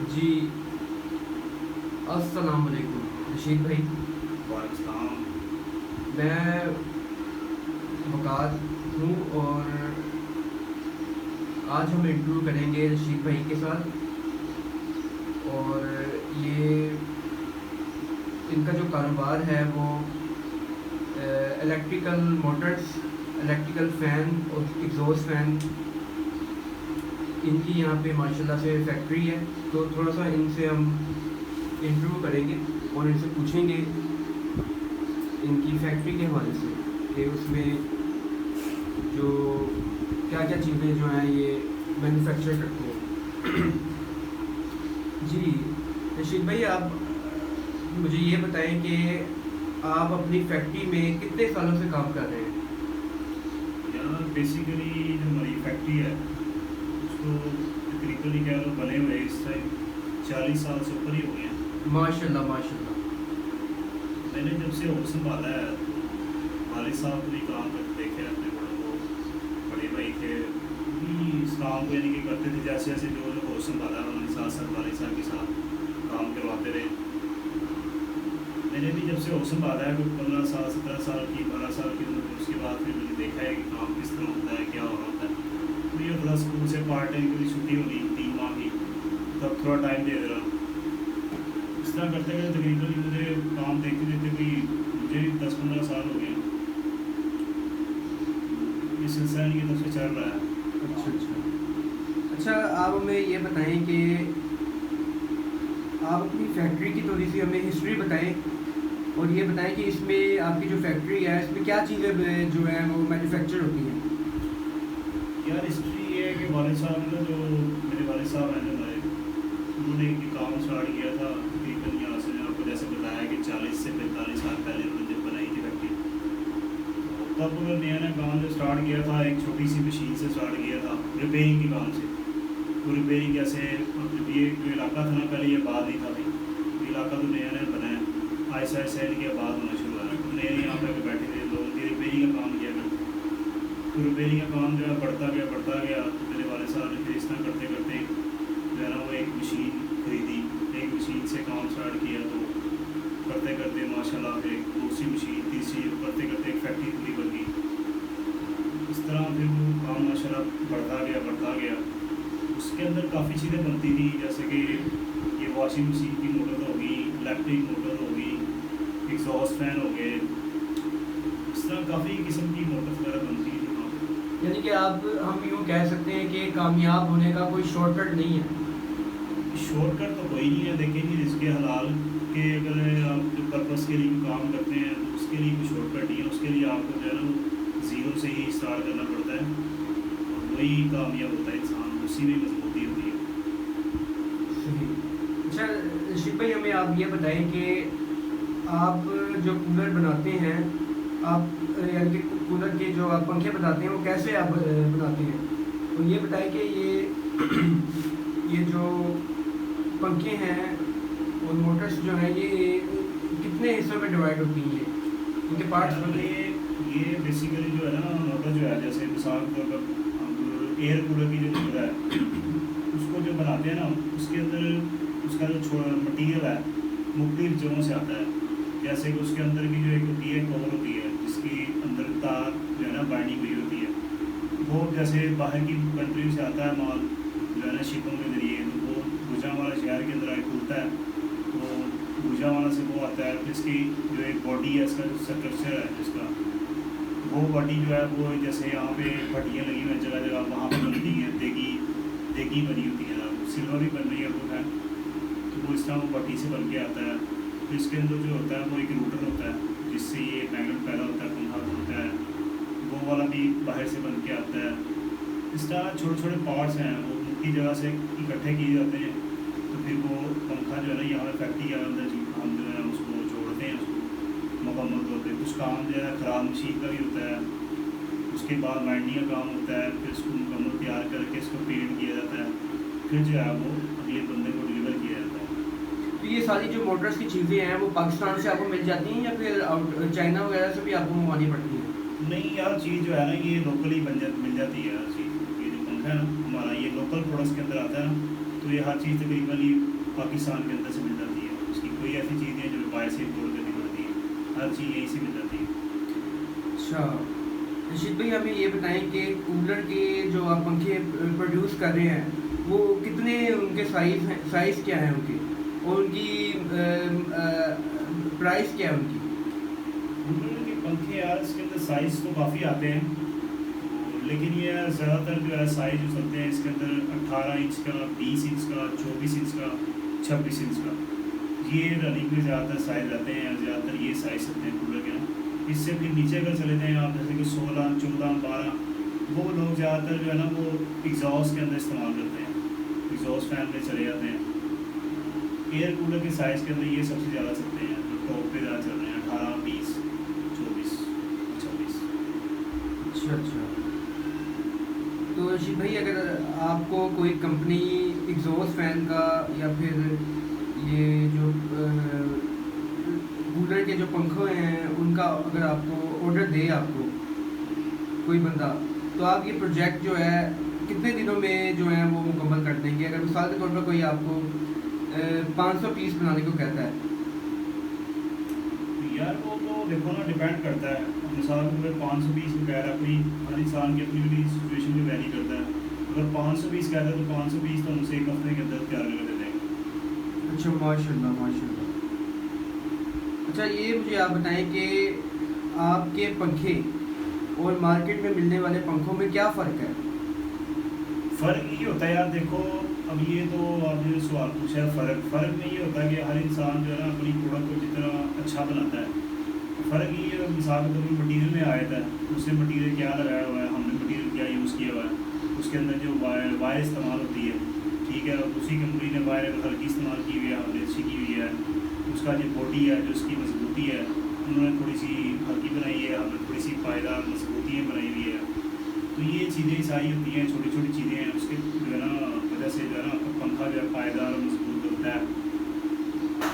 जी, अस्सलाम वालेकुम रशीद भाई। वालेकुम। मैं वक़ास हूँ और आज हम इंटरव्यू करेंगे रशीद भाई के साथ। और ये इनका जो कारोबार है वो इलेक्ट्रिकल मोटर्स, इलेक्ट्रिकल फ़ैन और एग्जॉस्ट फ़ैन, इनकी यहाँ पे माशाल्लाह से फैक्ट्री है। तो थोड़ा सा इनसे हम इंटरव्यू करेंगे और इनसे पूछेंगे इनकी फैक्ट्री के हवाले से कि उसमें जो क्या क्या चीज़ें जो हैं ये मैन्युफैक्चर करते हैं। जी, रशीद भाई, आप मुझे ये बताएं कि आप अपनी फैक्ट्री में कितने सालों से काम कर रहे हैं। यार बेसिकली जो हमारी फैक्ट्री है उसको तकरीबन कह लो बने हुए इस टाइम 40 साल से ऊपर ही हो गए हैं। माशाल्लाह माशाल्लाह। मैंने जब से होश संभाला है तो वालिद साहब ने काम करते देखे हैं अपने बड़ों को। बड़े भाई थे भी इस काम को यानी कि करते थे, जैसे जैसे जो लोग होश संभाला उन्होंने साथ साथ वालिद साहब के साथ काम करवाते रहे। मैंने भी जब से होश संभाला है कोई 15 साल 17 साल की 12 साल की उम्र, उसके बाद फिर मैंने देखा है कि काम किस तरह होता है, क्या हो रहा होता है। तो ये थोड़ा स्कूल से पार्ट टाइम की छुट्टी होगी 3 माह की, तब थोड़ा टाइम दे दे रहा। इस तरह करते करते तकरीबन मुझे काम देखते देखते कोई मुझे 10-15 साल हो गए। ये सिलसिला इनकी तरफ से चल रहा है अच्छा काम। अच्छा। अच्छा, आप हमें ये बताएं कि आप अपनी फैक्ट्री की थोड़ी सी हमें हिस्ट्री बताएं और ये बताएं कि इसमें आपकी जो फैक्ट्री है इसमें क्या चीज़ें जो हैं वो मैन्युफैक्चर होती हैं। यार हिस्ट्री ये है कि वालिद साहब ने जो मेरे वालिद साहब हैं जो हमारे, उन्होंने एक काम स्टार्ट किया था तकरीबन यहाँ से, मैंने आपको जैसे बताया कि 40 से 45 साल पहले उन्होंने जब बनाई थी फैक्ट्री। तो तब उन्होंने नया नया काम जो स्टार्ट किया था एक छोटी सी मशीन से स्टार्ट किया था, रिपेयरिंग के काम से। तो रिपेयरिंग कैसे, मतलब ये जो इलाका था ना पहले, ये आबाद नहीं था भाई, तो इलाका तो नया नया बना है, आहिस्ता आहिस्ता इनके आबाद होना शुरू हुआ है। तो नए नए यहाँ पे बैठे थे लोग, ये रिपेयरिंग का काम किया करते थे। तो रिपेयरिंग का काम जो है बढ़ता गया। तो मेरे वाले साहब ने फिर इस तरह करते करते जो है ना वो एक मशीन खरीदी, एक मशीन से काम स्टार्ट किया। तो करते करते माशाल्लाह फिर एक दूसरी मशीन, तीसरी, करते करते एक फैक्ट्री पूरी बन गई। इस तरह फिर वो काम माशाल्लाह बढ़ता गया। उसके अंदर काफ़ी चीज़ें बनती थी, जैसे कि ये वॉशिंग मशीन की मोटर होगी, इलेक्ट्रिक मोटर होगी, एग्जॉस्ट फैन हो गए, इस तरह काफ़ी किस्म की मोटर्स वगैरह बनती थी वहाँ पे। यानी कि आप हम यूँ कह सकते हैं कि कामयाब होने का कोई शॉर्टकट नहीं है। शॉर्टकट तो कोई नहीं है, देखेंगे इसके हलाल के, अगर आप जो पर्पस के लिए काम करते हैं तो उसके लिए कोई शॉर्टकट नहीं है। उसके लिए आपको जो है ना वो ज़ीरो से ही स्टार्ट करना पड़ता है, और वही कामयाब होता है इंसान, उसी में मजबूती होती है। सही। अच्छा रशीद भाई, हमें आप ये बताएं कि आप जो कूलर बनाते हैं, आप यानी कि कूलर के जो आप पंखे बताते हैं वो कैसे आप बनाते हैं। तो ये बताएं कि ये ये जो पंखे हैं और मोटर्स जो हैं ये कितने हिस्सों में डिवाइड होती हैं, इनके पार्ट्स यार बताएं। ये बेसिकली जो है ना मोटर जो है, जैसे मिसाल के तौर पर हम एयर कूलर की जो मोटर है उसको जो बनाते हैं ना, उसके अंदर उसका जो मटीरियल है मुख्तलिफ जगहों से आता है। जैसे कि उसके अंदर की जो एक होती है कवर होती है जिसकी अंदर तार जो है ना बाइंडिंग हुई होती है, वो जैसे बाहर की कंट्री से आता है माल जो है ना शिपों के ज़रिए, तो वो गुजरांवाला शहर के अंदर आके खुलता है। तो गुजरांवाला से वो आता है, फिर इसकी जो एक बॉडी है, इसका जो स्ट्रक्चर है जिसका, वो बॉडी जो है वो जैसे यहाँ पे भट्टियाँ लगी हुई हैं जगह जगह, वहाँ पे बनती हैं देगी, देगी बनी होती है, सिल्वर भी बन रही है वो है। तो वो इस तरह वो भट्टी से बन के आता है। तो इसके अंदर जो होता है वो एक रूटर होता है जिससे ये मैग्नेट पैदा होता है, पंखा घूमता है, वो वाला भी बाहर से बन के आता है। इस तरह छोटे छोटे पार्ट्स हैं वो मुख्य जगह से इकट्ठे किए जाते हैं। तो फिर वो पंखा जो है ना यहाँ फैक्ट्री के अंदर हम जो है उसको जोड़ते हैं उसको मुकम्मल तौर पर। कुछ काम जो है ख़राब मशीन का भी होता है, उसके बाद बाइंडिंग का काम होता है, फिर उसको मुकम्मल तैयार करके इसको पेंट किया जाता है, फिर जो है वो अगले बंदे को डिलीवर किया जाता है। तो ये सारी जो मोटर्स की चीज़ें हैं वो पाकिस्तान से आपको मिल जाती हैं या फिर चाइना वगैरह से भी आपको मंगवानी पड़ती हैं। नहीं यार, चीज़ जो है ना ये लोकली मिल जाती है हर चीज़। ये जो पंखा है ना हमारा, ये लोकल प्रोडक्ट्स के अंदर आता है ना, तो तो ये हर चीज़ तकरीबन ही पाकिस्तान के अंदर से मिल जाती है, उसकी कोई ऐसी चीज़ नहीं है जो बाहर से इम्पोर्ट करनी पड़ती है, हर चीज़ यहीं से मिल जाती है। अच्छा रशीद भाई, हमें ये बताएं कि कूलर के जो आप पंखे प्रोड्यूस कर रहे हैं वो कितने उनके साइज़ हैं, साइज़ क्या है उनके, और उनकी प्राइस क्या है उनकी? कूलर के पंखे यार इसके अंदर साइज़ तो काफ़ी आते हैं, लेकिन ये ज़्यादातर जो है साइज़ जो चलते हैं इसके अंदर 18 इंच का, 20 इंच का, 24 इंच का, 26 इंच का, ये रनिंग में ज़्यादातर साइज़ आते हैं, ज़्यादातर ये साइज़ चलते हैं कूलर के ना। इससे फिर नीचे अगर चले जाएँ आप, जैसे कि 16, 14, 12, वो लोग ज़्यादातर जो है ना वो एग्जॉस्ट के अंदर इस्तेमाल करते हैं, एग्जॉस्ट फैन में चले जाते हैं। एयर कूलर के साइज़ के अंदर ये सबसे ज़्यादा चलते हैं, जो टॉप पे ज़्यादा चल रहे हैं, 18, 20, 24, 26। अच्छा अच्छा। तो रशीद भाई, अगर आपको कोई कंपनी एग्जॉस्ट फैन का या फिर ये जो कूलर के जो पंखे हैं उनका अगर आपको ऑर्डर दे आपको कोई बंदा, तो आप ये प्रोजेक्ट जो है कितने दिनों में जो है वो मुकम्मल कर देंगे? अगर मिसाल के तौर पर कोई आपको 500 पीस बनाने को कहता है। यार वो तो देखो ना, डिपेंड करता है, मिसाल के तौर 500 पीस कह रहा है कोई, हर इंसान की अपनी अपनी सिचुएशन में वैरी करता है। अगर 500 पीस कहता है तो 500 पीस तो हमसे एक हफ्ते के अंदर तैयार करके दे देंगे। अच्छा माशाल्लाह माशाल्लाह। अच्छा ये मुझे आप बताएं कि आपके पंखे और मार्केट में मिलने वाले पंखों में क्या फ़र्क है? फ़र्क ये होता है यार, देखो अब ये तो आपने जो सवाल पूछा है, फ़र्क में ये होता है कि हर इंसान जो है ना अपनी प्रोडक्ट को जितना अच्छा बनाता है। फ़र्क ये है, मिसाल के तौर पर मटीरियल में आया था, उसने मटीरियल क्या लगाया हुआ है, हमने मटीरियल क्या यूज़ किया हुआ है, उसके अंदर जो वायर इस्तेमाल होती है, ठीक है, उसी कंपनी ने वायर हल्की इस्तेमाल की हुई है, हमने अच्छी की हुई है। उसका जो बॉडी है, जो उसकी मजबूती है, उन्होंने थोड़ी सी हल्की बनाई है, हमने थोड़ी सी पायदार मजबूतियाँ बनाई हुई है। तो ये चीज़ें सारी होती हैं, छोटी छोटी चीज़ें हैं, उसके जो है ना वजह से जो है ना पंखा जो है पायदार और मजबूत होता है।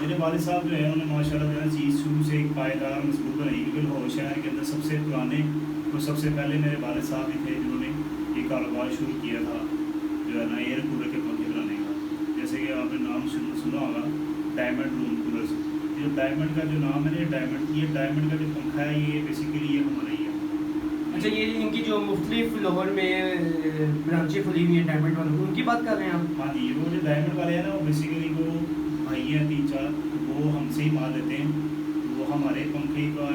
मेरे वालिद साहब जो है उन्होंने माशाल्लाह जो है चीज़ शुरू से एक पायदार मजबूत बनाई, क्योंकि लाहौर शहर के अंदर सबसे पुराने और सबसे पहले मेरे वालिद साहब ही थे जिन्होंने ये कारोबार शुरू किया था, जो है ना एयर कूलर के पंखे बनाने का। जैसे कि आपने नाम सुना होगा डायमंड रूम कूलर्स। ये डायमंड का जो नाम है ना, ये डायमंड का जो पंखा है ये बेसिकली ये हमारा ही है। अच्छा, ये इनकी जो मुख्तलिफ लाहौर में ब्रांचें खुली हुई हैं डायमंड वालों, उनकी बात कर रहे हैं आप? हाँ जी, वो जो डायमंड वाले हैं ना, वो बेसिकली वो भाई हैं 3-4, वो हमसे ही माल लेते हैं। तो वो हमारे पंखे का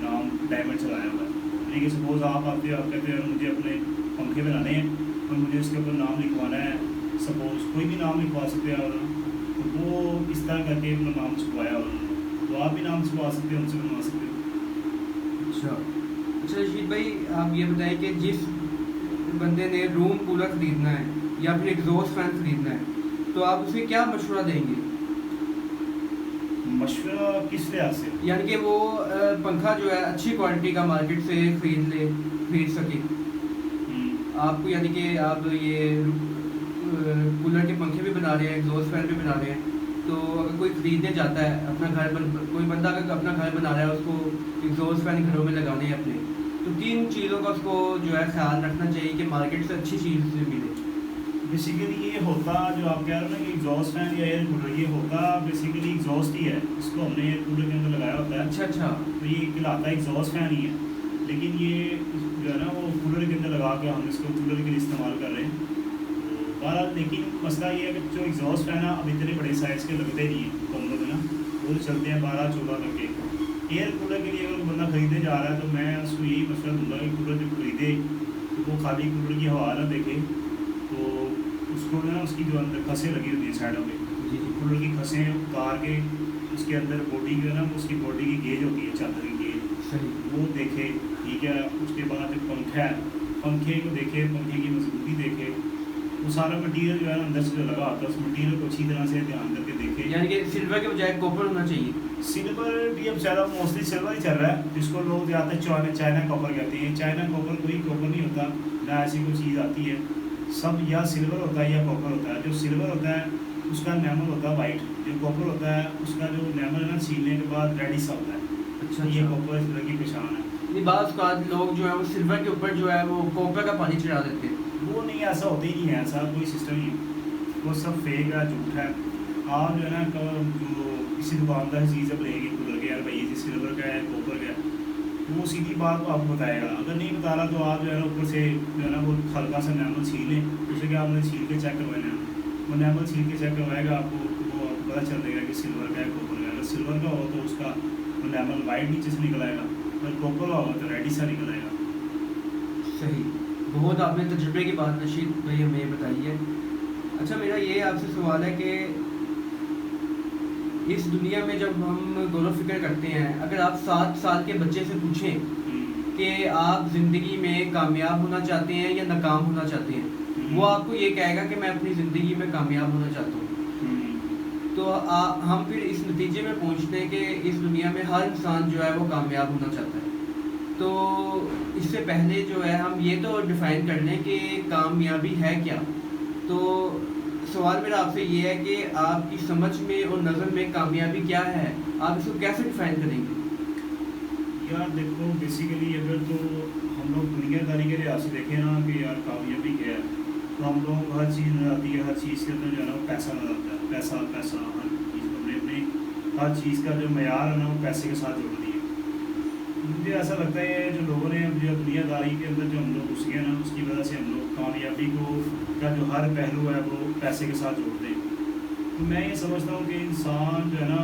नाम डायमंड चलाया हुआ है। यानी कि सपोज़ आप आते हो, आप कहते हो मुझे अपने पंखे बनाने हैं और मुझे उसके ऊपर नाम लिखवाना है, सपोज़ कोई भी नाम लिखवा सकते हैं, और तो वो इस तरह करके अपना नाम छुपवाया उन्होंने। तो आप भी नाम छुपवा सकते हो, उनसे बनवा सकते हो। अच्छा अच्छा रशीद भाई, आप ये बताएं कि जिस बंदे ने रूम कूलर ख़रीदना है या फिर एग्जॉस्ट फैन ख़रीदना है, तो आप उसे क्या मशवरा देंगे? मशवरा किस लिहाज से? यानी कि वो पंखा जो है अच्छी क्वालिटी का मार्केट से खरीद सके। आपको यानी कि आप ये कूलर के पंखे भी बना रहे हैं, एग्जॉस्ट फैन भी बना रहे हैं, तो अगर कोई ख़रीदने जाता है अपना कोई बंदा अगर अपना घर बना रहा है, उसको एग्जॉस्ट फैन घरों में लगाने हैं अपने, तो किन चीज़ों का उसको जो है ख्याल रखना चाहिए कि मार्केट से अच्छी चीज़ मिले? बेसिकली ये होता जो आप कह रहे हो ना कि एग्जॉस्ट फैन या एयर कूलर, ये होता बेसिकली एग्जॉस्ट ही है, इसको हमने एयर कूलर के अंदर लगाया होता है। अच्छा अच्छा। तो ये कहलाता है एग्जॉस्ट फैन ही है, लेकिन ये जो है ना वो कूलर के अंदर लगा के हम इसको कूलर के लिए इस्तेमाल कर रहे हैं। तो बहरहाल लेकिन मसला ये है कि जो एग्जॉस्ट फैन है अब इतने बड़े साइज़ के लगते नहीं हैं कमरों में ना, वो तो चलते हैं 12-14 तक के। एयर कूलर के लिए अगर बंदा ख़रीदने जा रहा है तो मैं उसको यही मशवरा दूँगा कि कूलर जब ख़रीदे तो वो खाली कूलर की हवा ना देखे, तो उसको ना उसकी जो अंदर खसें लगी होती हैं साइडों में, जी जी। कूलर की खसें उतार के उसके अंदर बॉडी जो है ना उसकी बॉडी की गेज होती है, चादर की गेज, सही। वो देखे, ठीक है। उसके बाद जो पंखा है, पंखे को देखे, पंखे की मजबूती देखे, वो सारा मटीरियल जो है ना अंदर से जो लगा होता है उस मटीरियल को अच्छी तरह से ध्यान करके देखे। यानी कि सिल्वर के बजाय कॉपर होना चाहिए। सिल्वर भी अब ज़्यादा मोस्टली सिल्वर ही चल रहा है, जिसको लोग ज़्यादा चाइना कॉपर कहते हैं। चाइना कॉपर कोई कॉपर नहीं होता, ना ऐसी कोई चीज़ आती है, सब या सिल्वर होता है या कॉपर होता है। जो सिल्वर होता है उसका नैमल होता है वाइट, जो कॉपर होता है उसका जो नैमल है ना छीलने के बाद रेडिश होता है। अच्छा ये अच्छा। कॉपर इस तरह की पहचान है। नहीं, बाज़ औक़ात लोग जो है वो सिल्वर के ऊपर जो है वो कॉपर का पानी चढ़ा देते हैं। वो नहीं, ऐसा होता ही नहीं है, ऐसा कोई सिस्टम नहीं है। वो सब फेक है, झूठ है। आप जो है ना जो किसी दुकानदार से चीज़ अब लेंगे कूलर के, यार भाई ये सिल्वर का है, कॉपर का है, तो वो सीधी बात को आपको बताएगा। अगर नहीं बता रहा तो आप जो है ना ऊपर से जो है ना वो हल्का सा नैमल छील लें, उसे क्या आपने छील के चेक करवाना है, वो नैमल छील के चेक करवाएगा आपको, वो आपको पता चल जाएगा कि सिल्वर का है, कॉपर का है। अगर सिल्वर का हो तो उसका वो नैमल वाइट नीचे से निकल आएगा, अगर कॉपर का होगा तो रेड ही सा निकल आएगा। सही, बहुत आपने तजुर्बे की बात नशीद भाई हमें बताई है। अच्छा, मेरा ये आपसे सवाल है कि इस दुनिया में जब हम गौर फिक्र करते हैं, अगर आप 7 साल के बच्चे से पूछें कि आप ज़िंदगी में कामयाब होना चाहते हैं या नाकाम होना चाहते हैं, वो आपको ये कहेगा कि मैं अपनी ज़िंदगी में कामयाब होना चाहता हूँ। तो हम फिर इस नतीजे में पहुँचते हैं कि इस दुनिया में हर इंसान जो है वो कामयाब होना चाहता है। तो इससे पहले जो है हम ये तो डिफ़ाइन कर लें कि कामयाबी है क्या। तो सवाल मेरा आपसे ये है कि आपकी समझ में और नज़र में कामयाबी क्या है, आप इसको कैसे डिफ़ाइन करेंगे? यार देखो, बेसिकली अगर तो हम लोग दुनियादारी के लिहाज से देखें ना कि यार कामयाबी क्या है, तो हम लोगों को हर चीज़ नजर आती है, हर चीज़ के अंदर जो है ना वो पैसा नजर आता है, पैसा पैसा, हर चीज़ हमने अपने हर चीज़ का जो मैयार है ना वो पैसे के साथ जोड़ दिया। मुझे ऐसा लगता है जो लोगों ने जो दुनियादारी के अंदर जो हम लोग घुस गए ना, उसकी वजह से हम लोग कामयाबी को का जो हर पहलू है वो पैसे के साथ जोड़ते हैं। तो मैं ये समझता हूँ कि इंसान जो है ना,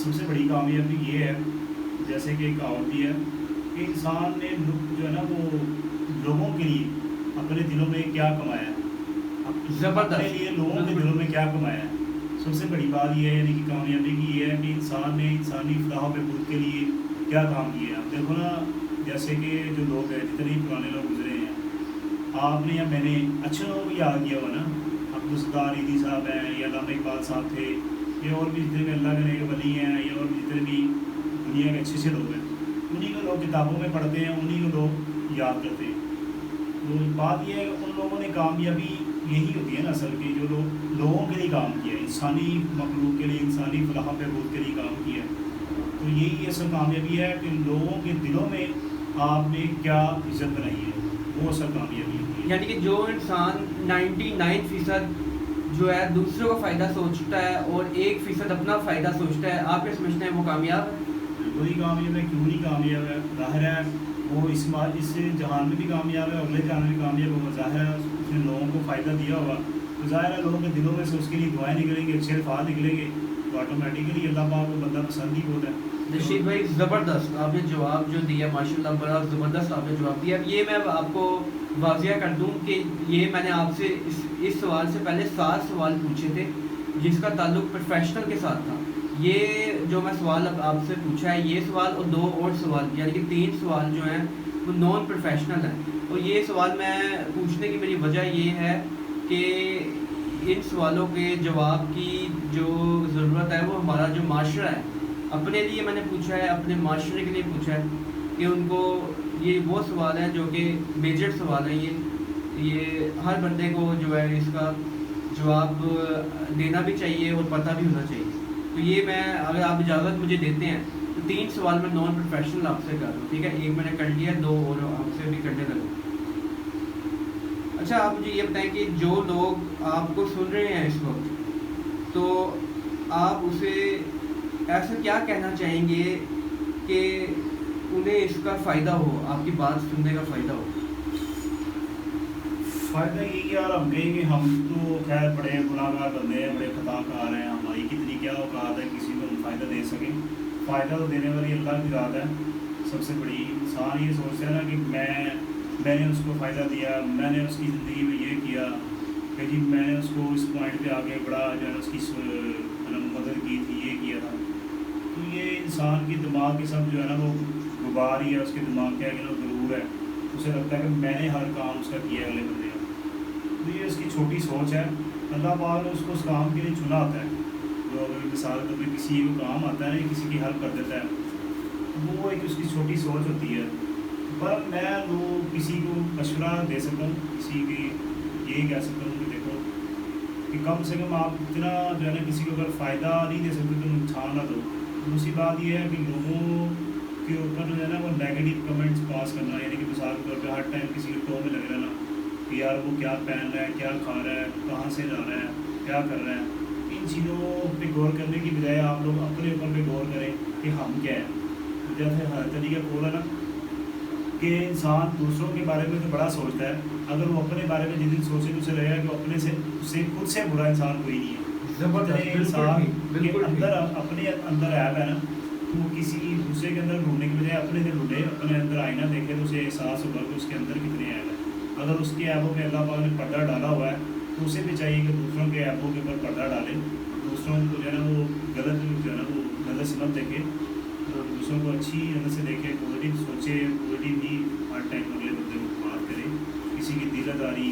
सबसे बड़ी कामयाबी ये है, जैसे कि एक कहावत भी है कि इंसान ने जो है ना वो लोगों के लिए अपने दिलों में क्या कमाया है, ज़बरदस्त। अपने लिए लोगों के दिलों में क्या कमाया है। सबसे बड़ी बात ये है, यानी कि कामयाबी की ये है कि इंसान ने इंसानी फलाह बहबूद के लिए क्या काम किया है। आप देखो ना, जैसे कि जो लोग हैं, जितने पुराने लोग गुजरे हैं, आपने या मैंने अच्छे लोगों को याद किया हुआ ना, अब्दुल सत्तार ईदी साहब हैं या अल्लामा इकबाल साहब थे, ये और भी जितने भी अल्लाह के नेक वली हैं, या और भी जितने भी दुनिया के अच्छे अच्छे लोग हैं, उन्हीं को लोग किताबों में पढ़ते हैं, उन्हीं को लोग याद करते हैं। तो बात यह है कि उन लोगों ने कामयाबी यही होती है ना असल की, जो लोगों के लिए काम किया, इंसानी मखलूक के लिए, इंसानी फलाह बहबूद के लिए काम किया। तो यही असल कामयाबी है कि लोगों के दिलों में आपने क्या इज्जत बनाई है, वो असल कामयाबी होती है। यानी कि जो इंसान 99% जो है दूसरों का फ़ायदा सोचता है और 1% अपना फ़ायदा सोचता है, आप क्या समझते हैं वो कामयाब है? बिल्कुल ही कामयाब है, क्यों नहीं कामयाब है। ज़ाहिर है वो इस जहान में भी कामयाब है, अगले जहान में कामयाब होगा। ज़ाहिर है उसने लोगों को फ़ायदा दिया होगा, तो ज़ाहिर है लोगों के दिलों में से उसके लिए दुआएं निकलेंगी, अच्छे अल्फाज निकलेंगे, तो ऑटोमेटिकली अल्लाह पाक को बंदा पसंद ही बहुत है। रशीद भाई, ज़बरदस्त आपने जवाब जो दिया, माशाल्लाह बड़ा ज़बरदस्त आपने जवाब दिया। अब ये मैं आपको वाज़िया कर दूं कि ये मैंने आपसे इस सवाल से पहले 7 सवाल पूछे थे जिसका ताल्लुक़ प्रोफेशनल के साथ था। ये जो मैं सवाल अब आपसे पूछा है, ये सवाल और 2 और सवाल, यानी कि 3 सवाल जो हैं वो नॉन प्रोफेशनल हैं। और ये सवाल मैं पूछने की मेरी वजह ये है कि इन सवालों के जवाब की जो ज़रूरत है वो हमारा जो माशरा है, अपने लिए मैंने पूछा है, अपने माशरे के लिए पूछा है कि उनको ये वो सवाल है जो कि मेजर सवाल है। ये हर बंदे को जो है इसका जवाब देना भी चाहिए और पता भी होना चाहिए। तो ये मैं, अगर आप इजाज़त मुझे देते हैं तो 3 सवाल मैं नॉन प्रोफेशनल आपसे कर रहा हूँ, ठीक है? एक मैंने कर लिया, 2 और आपसे भी करने लगा। अच्छा, आप मुझे ये बताएं कि जो लोग आपको सुन रहे हैं इस वक्त, तो आप उसे ऐसा क्या कहना चाहेंगे कि उन्हें इसका फ़ायदा हो, आपकी बात सुनने का फ़ायदा हो? फ़ायदा ये कि यार हम कहें कि हम तो खैर बड़े गुनाहगार बंदे हैं, बड़े खताकार हैं, हमारी कितनी क्या औकात है किसी को हम फ़ायदा दे सकें। फ़ायदा तो देने वाली अल्लाह की ज़ात है सबसे बड़ी। इंसान ये सोचता है ना कि मैंने उसको फ़ायदा दिया, मैंने उसकी ज़िंदगी में ये किया कि जी मैंने उसको इस पॉइंट पे आगे बड़ा जो है उसकी मदद की थी, ये किया था। तो ये इंसान की दिमाग की सब जो है ना वो गुबार ही है, उसके दिमाग के आगे गुरूर है। उसे लगता है कि मैंने हर काम उसका किया अगले बंदे का। तो ये उसकी छोटी सोच है। अल्लाह पाक ने उसको उस काम के लिए चुना होता है। जो अगर मिसाल के तौर पर किसी को काम आता है ना, किसी की हेल्प कर देता है, तो वो एक उसकी छोटी सोच होती है। पर मैं वो किसी को मशवरा दे सकता हूँ, किसी की यही कह सकता हूँ कि देखो कि कम से कम आप इतना जो है ना किसी को अगर फ़ायदा नहीं दे सकते तो नुकसान ना दो। दूसरी बात ये है कि लोगों के ऊपर जो है ना वो नेगेटिव कमेंट्स पास करना, यानी कि मिसाल के तौर पे हर टाइम किसी के टो में लगे रहना कि यार वो क्या पहन रहा है, क्या खा रहा है, कहाँ से जा रहा है, क्या कर रहा है। इन चीज़ों पे गौर करने की बजाय आप लोग अपने ऊपर पे गौर करें कि हम क्या है। जैसे हर तरीका बोला ना कि इंसान दूसरों के बारे में तो बड़ा सोचता है, अगर वो अपने बारे में जिस दिन सोचे तो उसे लगेगा कि अपने से उससे खुद से बुरा इंसान कोई नहीं है। जबरदस्त, जितने बिल्कुल इंसान ठीक, के बिल्कुल अंदर ठीक। अपने अंदर ऐप है ना, तो वो किसी दूसरे के अंदर ढूंढने की बजाय अपने से ढूंढे, अपने अंदर आईना देखे तो उसे एहसास होगा कि उसके अंदर कितने ऐप है। अगर उसके ऐपों पे अल्लाह पाक ने पर्दा डाला हुआ है तो उसे भी चाहिए कि दूसरों के ऐपों के ऊपर पर्दा डाले, दूसरों को जो है ना वो गलत जो है ना वो नज़र से मत देखे, तो दूसरों को अच्छी नज़र से देखे, पॉजिटिव सोचे, पॉजिटिव ही हर टाइम अगले बंदे को बात करे, किसी की दिलदारी